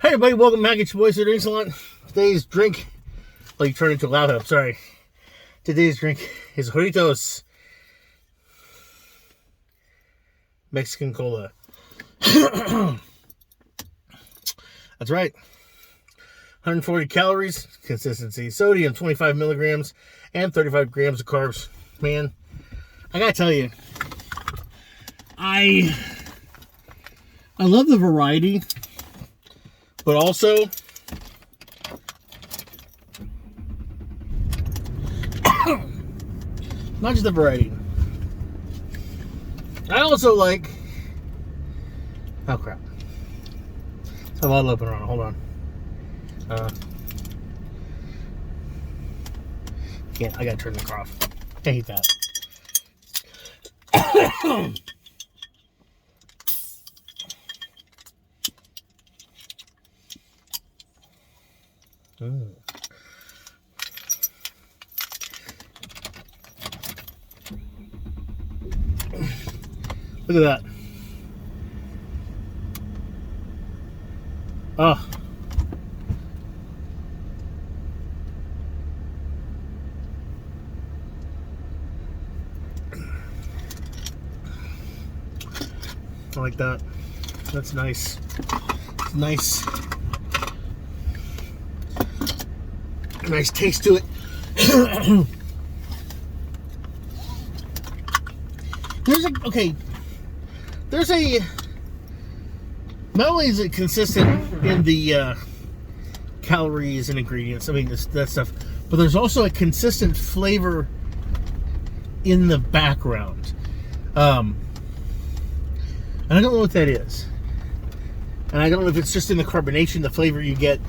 Hey everybody, welcome back. It's your boy, Sir Drink Salon. Today's drink, oh, you turned into a loud hub, sorry. Today's drink is Jarritos Mexican Cola. That's right. 140 calories, consistency, sodium, 25 milligrams, and 35 grams of carbs. Man, I gotta tell you, I love the variety, but also not just the variety. I also like, oh crap, it's a bottle opener on. Hold on. Can't. I gotta turn the car off. I hate that. Look at that. Oh. I like that. That's nice. It's nice. Nice taste to it. Not only is it consistent in the calories and ingredients, I mean that stuff, but there's also a consistent flavor in the background. And I don't know what that is. And I don't know if it's just in the carbonation, the flavor you get.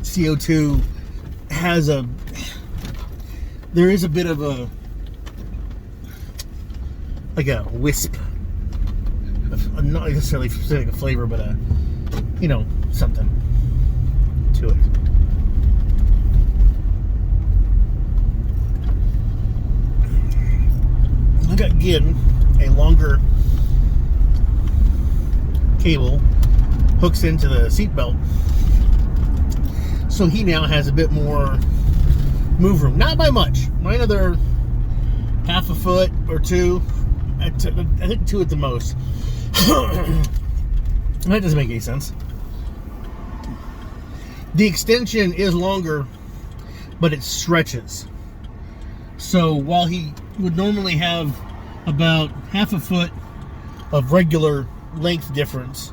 CO2 has there is a bit of a, like a wisp of, not necessarily a flavor, but something to it. I got Gin, a longer cable, hooks into the seatbelt, so he now has a bit more move room. Not by much. Mine are half a foot or two. I think 2 at the most. That doesn't make any sense. The extension is longer, but it stretches. So while he would normally have about half a foot of regular length difference,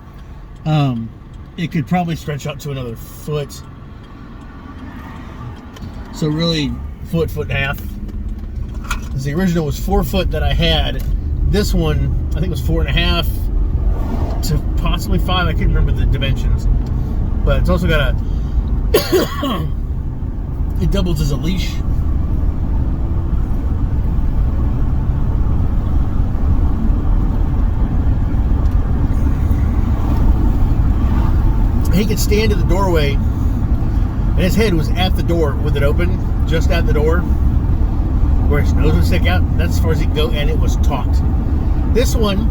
it could probably stretch out to another foot. So really, foot and a half. The original was 4 foot that I had. This one, I think, was 4.5 to possibly 5. I can't remember the dimensions. But it's also got it doubles as a leash. He could stand in the doorway, and his head was at the door with it open, just at the door, where his nose would stick out. That's as far as he could go, and it was taut. This one,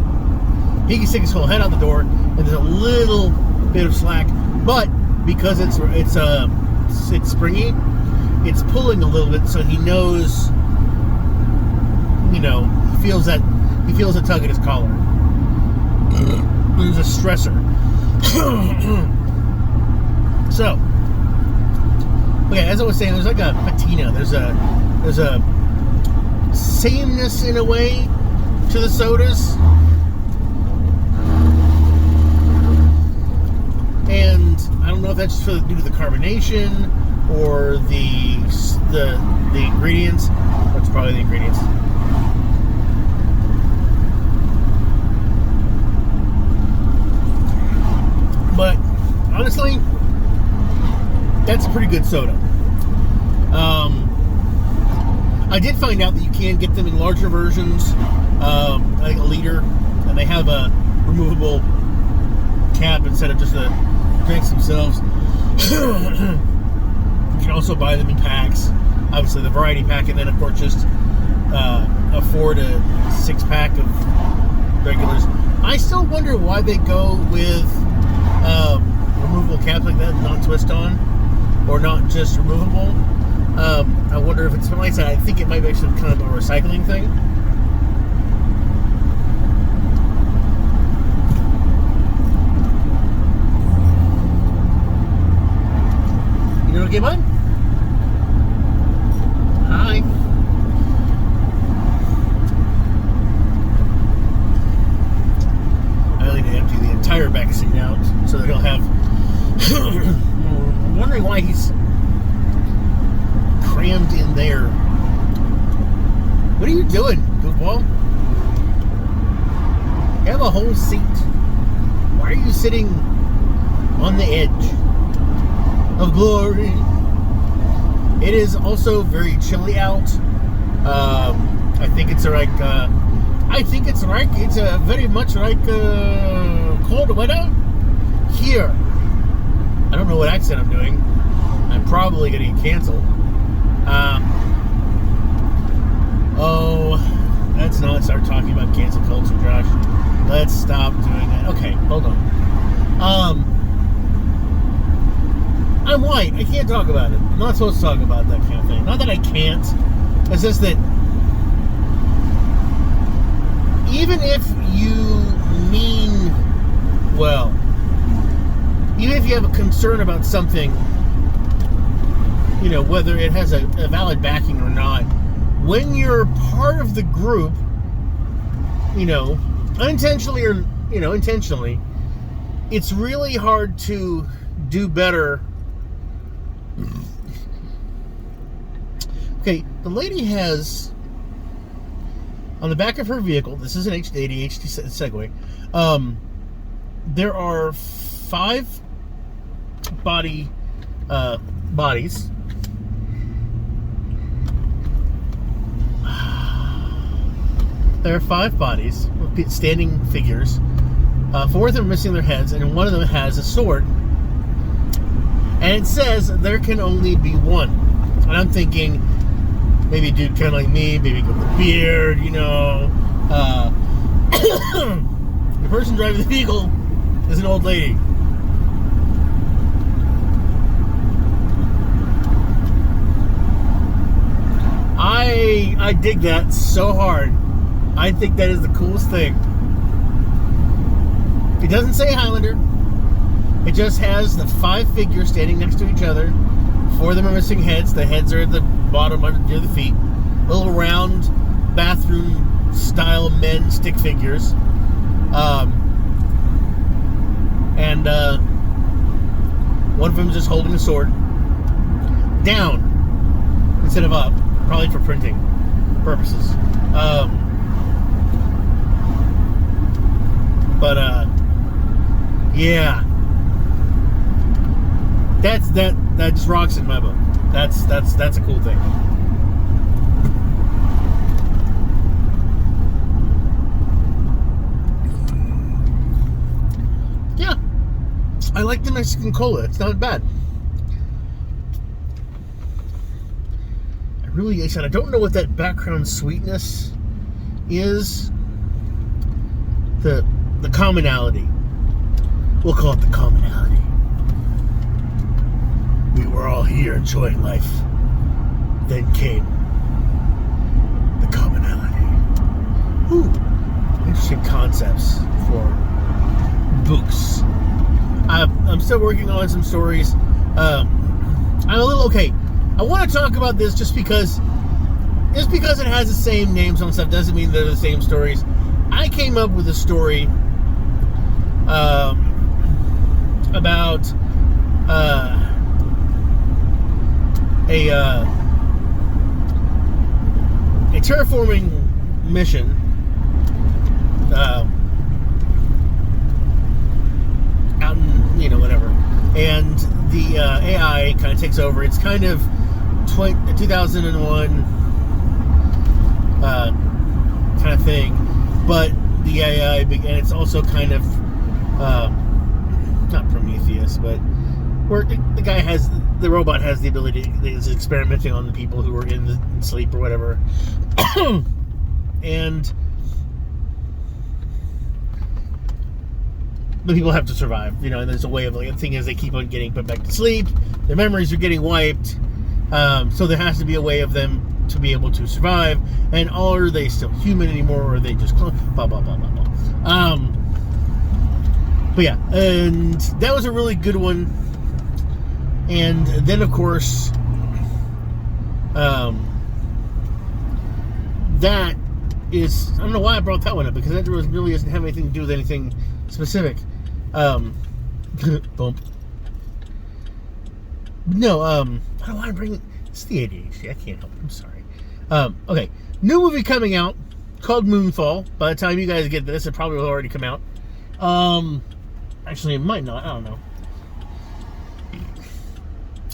he can stick his whole head out the door, and there's a little bit of slack, but because it's springy, it's pulling a little bit, so he knows, he feels a tug at his collar. There's a stressor. So, okay, as I was saying, there's like a patina. There's a sameness in a way to the sodas, and I don't know if that's just due to the carbonation or the ingredients. That's probably the ingredients. But honestly, that's a pretty good soda. I did find out that you can get them in larger versions, like a liter, and they have a removable cap instead of just the drinks themselves. You can also buy them in packs. Obviously, the variety pack, and then of course just a 4 to 6 pack of regulars. I still wonder why they go with removable caps like that, not twist on, or not just removable. I wonder if it's from my side. I think it might be actually kind of a recycling thing. You know what, game on? Hi. I need to empty the entire back seat out so that he'll have. I'm wondering why he's crammed in there. What are you doing, goofball? You have a whole seat. Why are you sitting on the edge of glory? It is also very chilly out. I think it's like it's very much like cold weather here. I don't know what accent I'm doing. I'm probably going to get canceled. Let's not start talking about cancel culture, Josh. Let's stop doing that. Okay, hold on. I'm white. I can't talk about it. I'm not supposed to talk about that kind of thing. Not that I can't. It's just that even if you mean well, even if you have a concern about something, you know, whether it has a valid backing or not, when you're part of the group, you know, unintentionally or, you know, intentionally, it's really hard to do better. Okay, the lady has, on the back of her vehicle, this is an ADHD Segway, there are 5 bodies. There are 5 bodies, standing figures. 4 of them are missing their heads, and one of them has a sword. And it says there can only be one. And I'm thinking, maybe a dude kind of like me, maybe with a beard, you know. The person driving the vehicle is an old lady. I dig that so hard. I think that is the coolest thing. It doesn't say Highlander. It just has the 5 figures standing next to each other. 4 of them are missing heads. The heads are at the bottom under the feet. Little round bathroom style men stick figures. And one of them is just holding a sword. Down instead of up. Probably for printing purposes. Yeah. That just rocks in my book. That's a cool thing. Yeah. I like the Mexican cola. It's not bad. Really, I don't know what that background sweetness is. The commonality. We'll call it the commonality. We were all here enjoying life. Then came the commonality. Ooh, interesting concepts for books. I'm still working on some stories. I'm a little okay. I want to talk about this just because it has the same names on stuff doesn't mean they're the same stories. I came up with a story about a terraforming mission out in, you know, whatever, and the AI kind of takes over. It's kind of 2001 kind of thing, but the AI, and it's also kind of not Prometheus, but where the robot has the ability, is experimenting on the people who are in sleep or whatever. And but people have to survive, you know, and there's a way of, like, the thing is they keep on getting put back to sleep, their memories are getting wiped, so there has to be a way of them to be able to survive, and are they still human anymore, or are they just blah, blah, blah, blah, blah. But yeah, and that was a really good one, and then, of course, that is, I don't know why I brought that one up, because that really doesn't have anything to do with anything specific. Bump. No, I don't want to bring, it's the ADHD, I can't help it, I'm sorry. Okay, new movie coming out called Moonfall. By the time you guys get this, it probably will already come out. Actually, it might not, I don't know.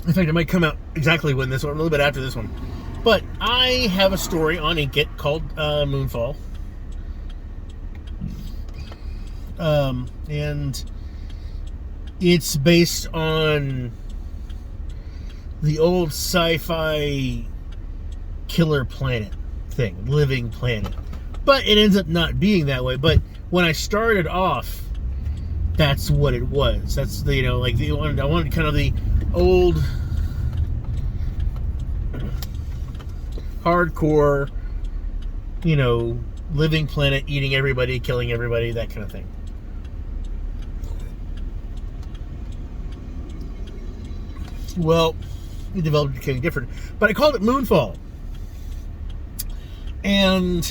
In fact, it might come out exactly when this one, a little bit after this one. But I have a story on Inkit called Moonfall. And it's based on the old sci-fi killer planet thing, living planet. But it ends up not being that way. But when I started off, that's what it was. That's the, you know, like I wanted kind of the old hardcore, you know, living planet, eating everybody, killing everybody, that kind of thing. Well, it developed to become different, but I called it Moonfall. And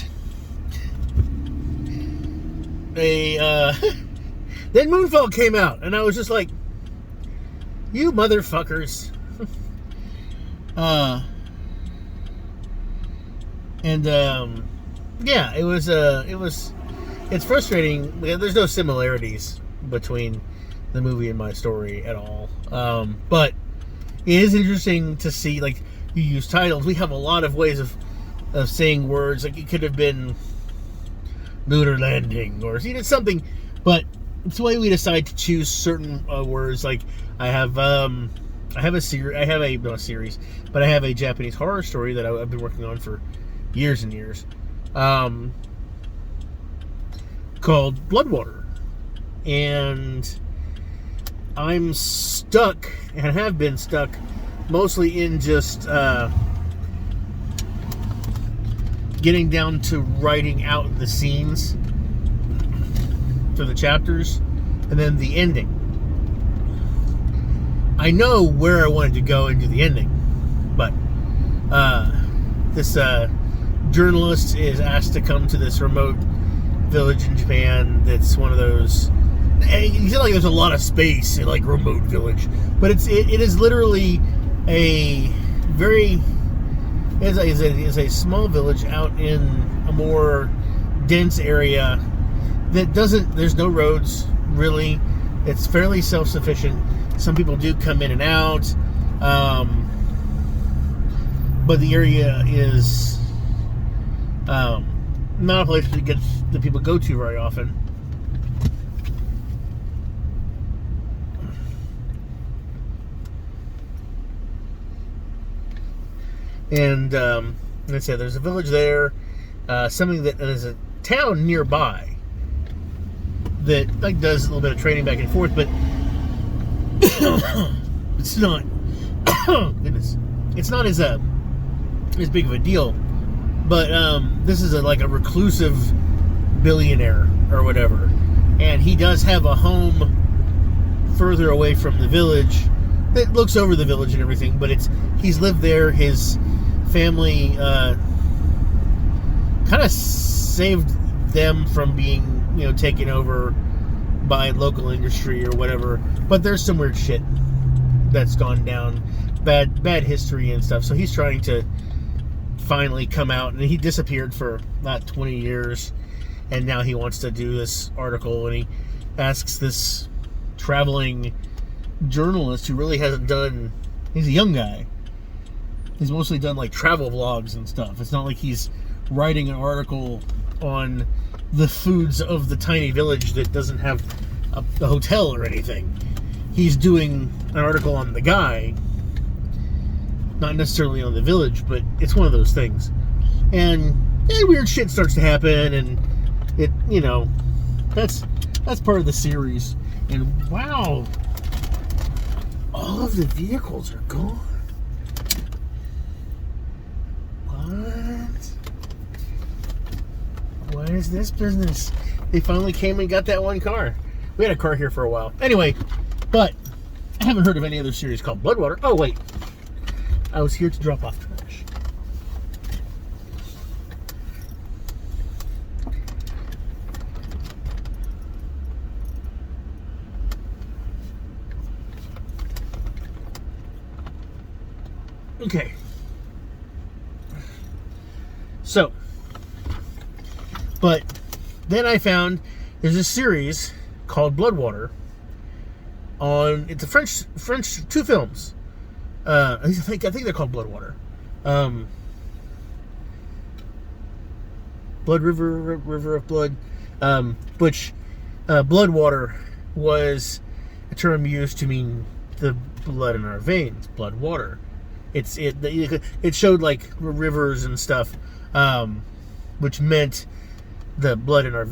then Moonfall came out, and I was just like, you motherfuckers. Yeah, it's frustrating. There's no similarities between the movie and my story at all. But it is interesting to see, like, you use titles. We have a lot of ways of saying words. Like, it could have been lunar landing or something, but it's the way we decide to choose certain words. Like, I have a Japanese horror story that I've been working on for years and years, called Bloodwater, and I'm stuck, and have been stuck, mostly in just getting down to writing out the scenes for the chapters, and then the ending. I know where I wanted to go into the ending, but this journalist is asked to come to this remote village in Japan that's one of those, you feel like there's a lot of space in, like, remote village, but it is literally a very, is a small village out in a more dense area that there's no roads, really. It's fairly self-sufficient. Some people do come in and out, but the area is not a place that people go to very often. And like I said, there's a village there, something that is a town nearby that, like, does a little bit of trading back and forth, but it's not. Oh goodness, it's not as big of a deal. But this is like a reclusive billionaire or whatever, and he does have a home further away from the village that looks over the village and everything. But he's lived there. His family kind of saved them from being, you know, taken over by local industry or whatever. But there's some weird shit that's gone down, bad history and stuff. So he's trying to finally come out, and he disappeared for about 20 years, and now he wants to do this article, and he asks this traveling journalist who really hasn't done, he's a young guy, he's mostly done like travel vlogs and stuff. It's not like he's writing an article on the foods of the tiny village that doesn't have a hotel or anything. He's doing an article on the guy, not necessarily on the village, but it's one of those things. And weird shit starts to happen, and it, you know, that's That's part of the series. And wow, all of the vehicles are gone. What is this business? They finally came and got that one car. We had a car here for a while. Anyway, but I haven't heard of any other series called Bloodwater. Oh, wait. I was here to drop off trash. Okay. So, but then I found there's a series called Bloodwater on, it's a French 2 films. I think they're called Bloodwater. Blood River of Blood, which Bloodwater was a term used to mean the blood in our veins, blood water. It showed like rivers and stuff, which meant the blood in our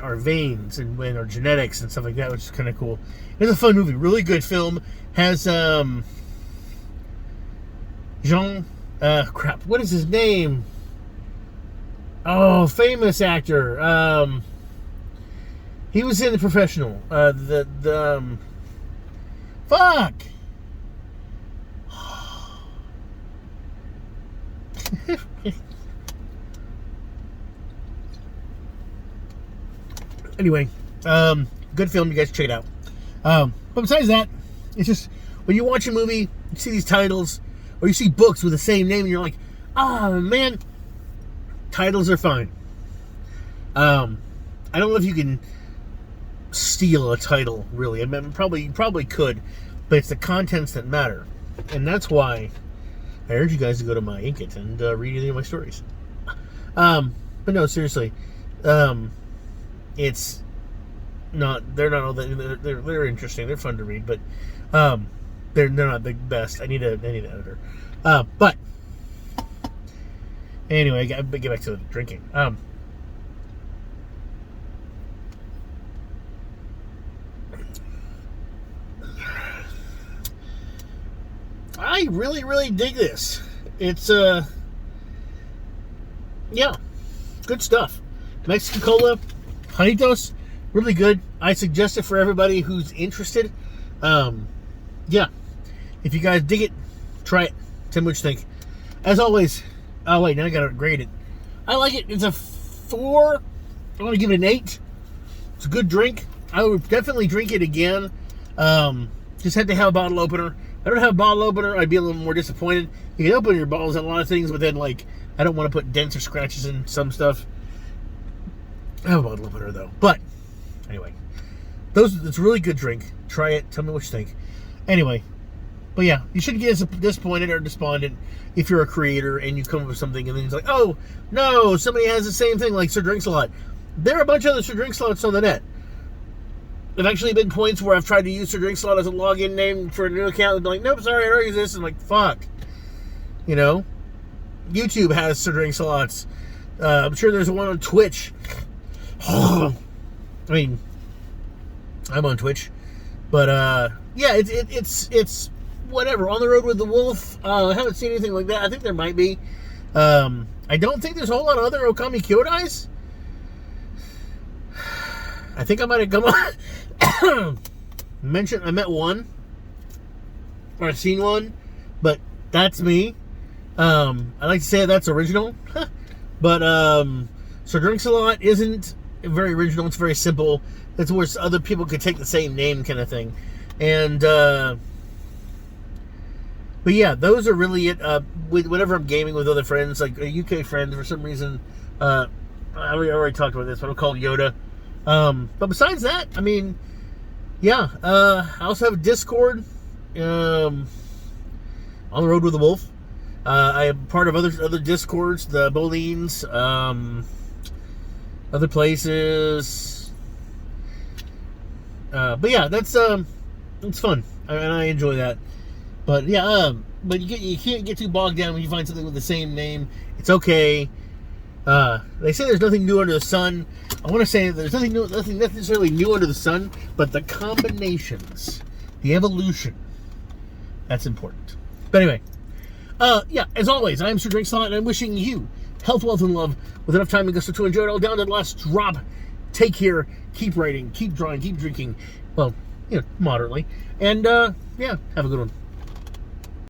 our veins and our genetics and stuff like that, which is kind of cool. It's a fun movie, really good film. Has what is his name? Oh, famous actor. He was in The Professional. Fuck. Anyway, good film. You guys check it out. But besides that, it's just when you watch a movie, you see these titles, or you see books with the same name, and you're like, "Oh man, titles are fine." I don't know if you can steal a title, really. I mean, you probably could, but it's the contents that matter, and that's why I urge you guys to go to my Inkit and read any of my stories. But no, seriously, it's not. They're not all that. They're interesting. They're fun to read, but they're not the best. I need an editor. But anyway, get back to the drinking. I really, really dig this. It's yeah, good stuff. Mexican Cola, Jarritos, really good. I suggest it for everybody who's interested. Yeah, if you guys dig it, try it. Tell me what you think. As always, oh wait, now I gotta grade it. I like it. It's a 4. I want to give it an 8. It's a good drink. I would definitely drink it again. Just had to have a bottle opener. If I don't have a bottle opener, I'd be a little more disappointed. You can open your bottles on a lot of things, but then, like, I don't want to put dents or scratches in some stuff. I have a bottle opener, though. But, anyway. It's a really good drink. Try it. Tell me what you think. Anyway. But, yeah. You shouldn't get disappointed or despondent if you're a creator and you come up with something and then it's like, oh, no, somebody has the same thing like Sir Drinks a Lot. There are a bunch of other Sir Drinks a Lots on the net. There've actually been points where I've tried to use Sir Drinks a Lot as a login name for a new account and be like, nope, sorry, I don't use this. And I'm like, fuck. You know? YouTube has Sir Drinks a Lots. I'm sure there's one on Twitch. I mean, I'm on Twitch. But, yeah, it's whatever. On the Road with the Wolf. I haven't seen anything like that. I think there might be. I don't think there's a whole lot of other Okami Kyodais. I think I might have come on. I met one. Or I've seen one. But that's me. I like to say that's original. But, so Drinks a Lot isn't very original. It's very simple. It's where other people could take the same name kind of thing. And, but yeah, those are really it. Whenever I'm gaming with other friends, like UK friends, for some reason, I already talked about this, but I'm called Yoda. But besides that, I mean, yeah, I also have a Discord, on the Road with the Wolf. I am part of other Discords, the Bolines, other places. But yeah, that's, it's fun, and I enjoy that. But yeah, but you can't get too bogged down when you find something with the same name. It's okay. They say there's nothing new under the sun. I want to say there's nothing new, nothing necessarily new under the sun, but the combinations, the evolution, that's important. But anyway, yeah, as always, I'm Sir Drinkslot, and I'm wishing you health, wealth, and love with enough time and gusto to enjoy it all down to the last drop. Take care, keep writing, keep drawing, keep drinking, well, you know, moderately. And, yeah, have a good one.